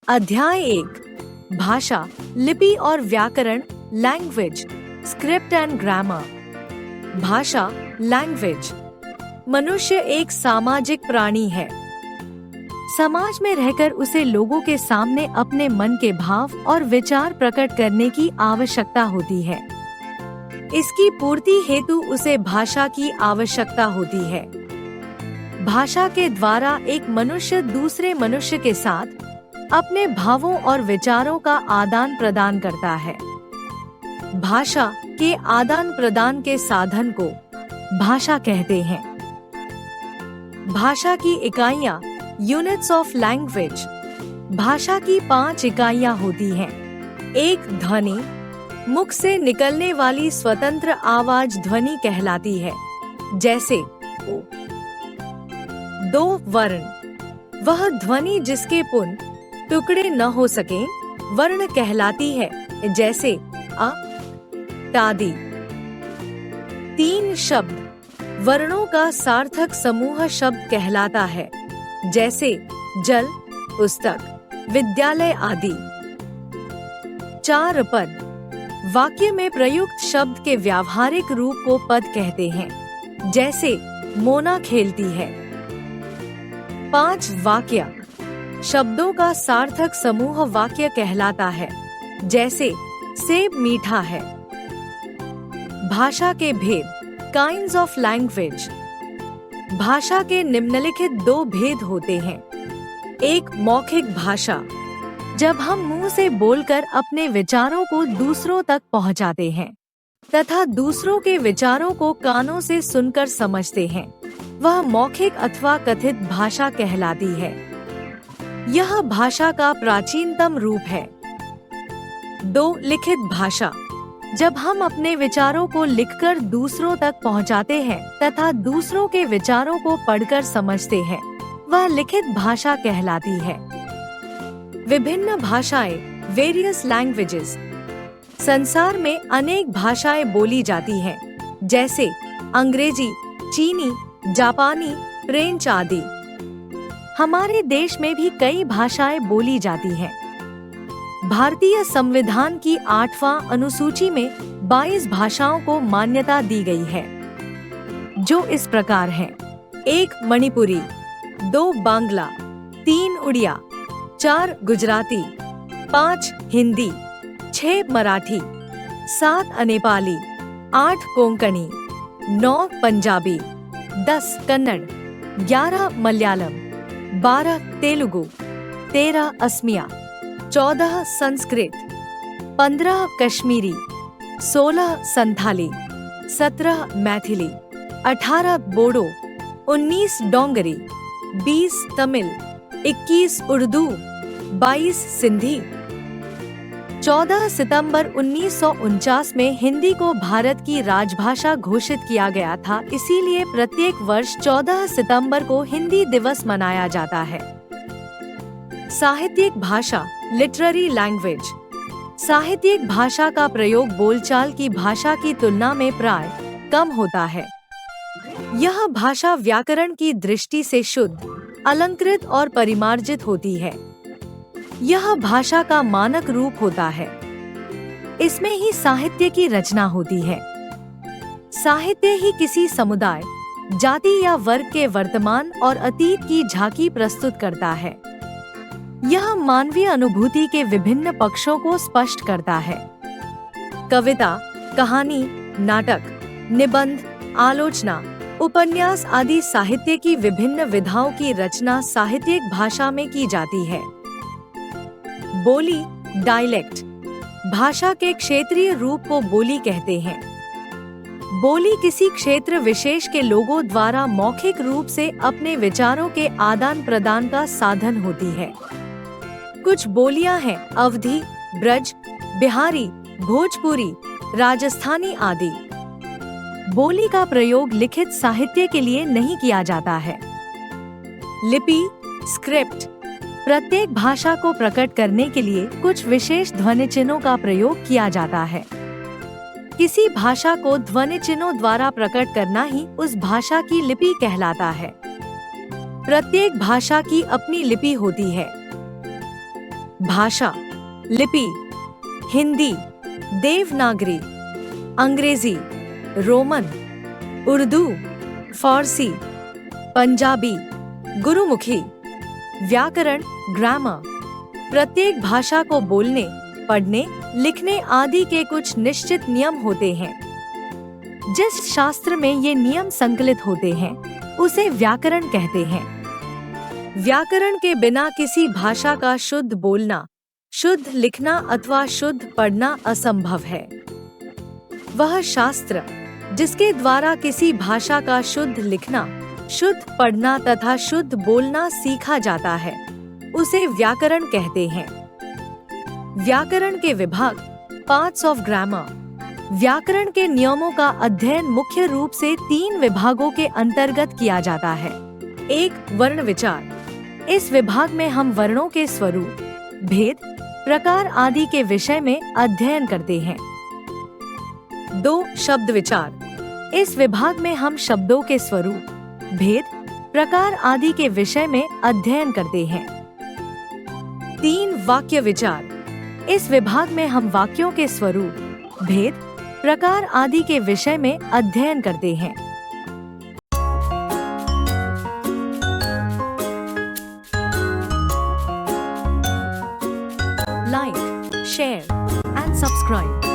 अध्याय 1 भाषा, लिपि और व्याकरण। Language, script and grammar. भाषा, लैंग्वेज। मनुष्य एक सामाजिक प्राणी है। समाज में रहकर उसे लोगों के सामने अपने मन के भाव और विचार प्रकट करने की आवश्यकता होती है। इसकी पूर्ति हेतु उसे भाषा की आवश्यकता होती है। भाषा के द्वारा एक मनुष्य दूसरे मनुष्य के साथ अपने भावों और विचारों का आदान प्रदान करता है। भाषा के आदान प्रदान के साधन को भाषा कहते हैं। भाषा की इकाइयाँ, यूनिट्स ऑफ लैंग्वेज। भाषा की 5 इकाइयाँ होती हैं। 1 ध्वनि, मुख से निकलने वाली स्वतंत्र आवाज ध्वनि कहलाती है, जैसे ओ। 2 वर्ण, वह ध्वनि जिसके पुन टुकड़े न हो सके वर्ण कहलाती है, जैसे अ, टादी। 3 शब्द, वर्णों का सार्थक समूह शब्द कहलाता है, जैसे जल, पुस्तक, विद्यालय आदि। 4 पद, वाक्य में प्रयुक्त शब्द के व्यावहारिक रूप को पद कहते हैं, जैसे मोना खेलती है। 5 वाक्य, शब्दों का सार्थक समूह वाक्य कहलाता है, जैसे सेब मीठा है। भाषा के भेद, काइंड्स ऑफ लैंग्वेज। भाषा के निम्नलिखित 2 भेद होते हैं। 1 मौखिक भाषा, जब हम मुंह से बोलकर अपने विचारों को दूसरों तक पहुंचाते हैं तथा दूसरों के विचारों को कानों से सुनकर समझते हैं, वह मौखिक अथवा कथित भाषा कहलाती है। यह भाषा का प्राचीनतम रूप है। 2 लिखित भाषा, जब हम अपने विचारों को लिखकर दूसरों तक पहुंचाते हैं तथा दूसरों के विचारों को पढ़कर समझते हैं, वह लिखित भाषा कहलाती है। विभिन्न भाषाएं, वेरियस लैंग्वेजेस। संसार में अनेक भाषाएं बोली जाती हैं, जैसे अंग्रेजी, चीनी, जापानी, फ्रेंच आदि। हमारे देश में भी कई भाषाएं बोली जाती हैं। भारतीय संविधान की 8वां अनुसूची में 22 भाषाओं को मान्यता दी गई है, जो इस प्रकार हैं: 1 मणिपुरी, 2 बांग्ला, 3 उड़िया, 4 गुजराती, 5 हिंदी, 6 मराठी, 7 नेपाली, 8 कोंकणी, 9 पंजाबी, 10 कन्नड़, 11 मलयालम, 12 तेलुगु, 13 असमिया, 14 संस्कृत, 15 कश्मीरी, 16 संथाली, 17 मैथिली, 18 बोडो, 19 डोंगरी, 20 तमिल, 21 उर्दू, 22 सिंधी। 14 सितंबर 1949 में हिंदी को भारत की राजभाषा घोषित किया गया था, इसीलिए प्रत्येक वर्ष 14 सितंबर को हिंदी दिवस मनाया जाता है। साहित्यिक भाषा, लिटरेरी लैंग्वेज। साहित्यिक भाषा का प्रयोग बोलचाल की भाषा की तुलना में प्राय कम होता है। यह भाषा व्याकरण की दृष्टि से शुद्ध, अलंकृत और परिमार्जित होती है। यह भाषा का मानक रूप होता है। इसमें ही साहित्य की रचना होती है। साहित्य ही किसी समुदाय, जाति या वर्ग के वर्तमान और अतीत की झांकी प्रस्तुत करता है। यह मानवीय अनुभूति के विभिन्न पक्षों को स्पष्ट करता है। कविता, कहानी, नाटक, निबंध, आलोचना, उपन्यास आदि साहित्य की विभिन्न विधाओं की रचना साहित्यिक भाषा में की जाती है। बोली, डायलेक्ट। भाषा के क्षेत्रीय रूप को बोली कहते हैं। बोली किसी क्षेत्र विशेष के लोगों द्वारा मौखिक रूप से अपने विचारों के आदान प्रदान का साधन होती है। कुछ बोलियां हैं अवधी, ब्रज, बिहारी, भोजपुरी, राजस्थानी आदि। बोली का प्रयोग लिखित साहित्य के लिए नहीं किया जाता है। लिपि, स्क्रिप्ट। प्रत्येक भाषा को प्रकट करने के लिए कुछ विशेष ध्वनि चिन्हों का प्रयोग किया जाता है। किसी भाषा को ध्वनि चिन्हों द्वारा प्रकट करना ही उस भाषा की लिपि कहलाता है। प्रत्येक भाषा की अपनी लिपि होती है। भाषा, लिपि, हिंदी, देवनागरी, अंग्रेजी, रोमन, उर्दू, फारसी, पंजाबी, गुरुमुखी। व्याकरण, ग्रामर। प्रत्येक भाषा को बोलने, पढ़ने, लिखने आदि के कुछ निश्चित नियम होते हैं। जिस शास्त्र में ये नियम संकलित होते हैं, उसे व्याकरण कहते हैं। व्याकरण के बिना किसी भाषा का शुद्ध बोलना, शुद्ध लिखना अथवा शुद्ध पढ़ना असंभव है। वह शास्त्र जिसके द्वारा किसी भाषा का शुद्ध लिखना, शुद्ध पढ़ना तथा शुद्ध बोलना सीखा जाता है, उसे व्याकरण कहते हैं। व्याकरण के विभाग, पार्ट्स ऑफ ग्रामर। व्याकरण के नियमों का अध्ययन मुख्य रूप से 3 विभागों के अंतर्गत किया जाता है। 1. वर्ण विचार। इस विभाग में हम वर्णों के स्वरूप, भेद, प्रकार आदि के विषय में अध्ययन करते हैं। 2. शब्द विचार। इस विभाग में हम शब्दों के स्वरूप, भेद, प्रकार आदि के विषय में अध्ययन करते हैं। 3. वाक्य विचार। इस विभाग में हम वाक्यों के स्वरूप, भेद, प्रकार आदि के विषय में अध्ययन करते हैं। Like, share and subscribe.